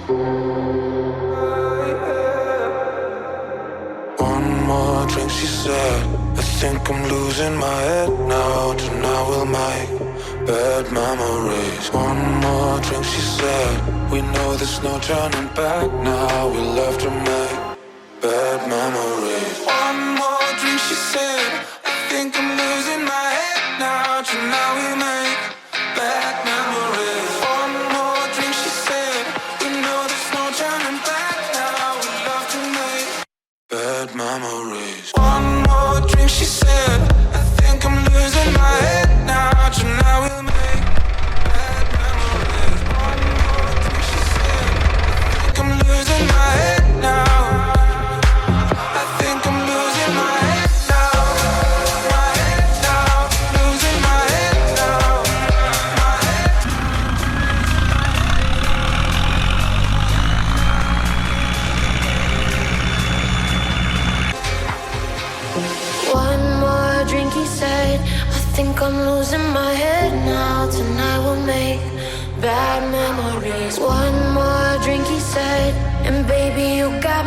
One more drink, she said. I think I'm losing my head now. Tonight we'll make bad memories. One more drink, she said. We know there's no turning back now. We love to make bad memories. One more drink, she said. I think I'm losing my head now. Tonight we'll make bad memories. One more drink, she said. We know there's no turning back now. We love to make bad memories. One more drink, she said. I think I'm losing my head now. Tonight we'll make bad memories. One more drink, she said. I think I'm losing my head now. I think I'm losing my head now. My head now. Losing my head now. My head. One more drink, he said. I think I'm losing my head now. Tonight we'll make bad memories. One more drink, he said. And baby, you got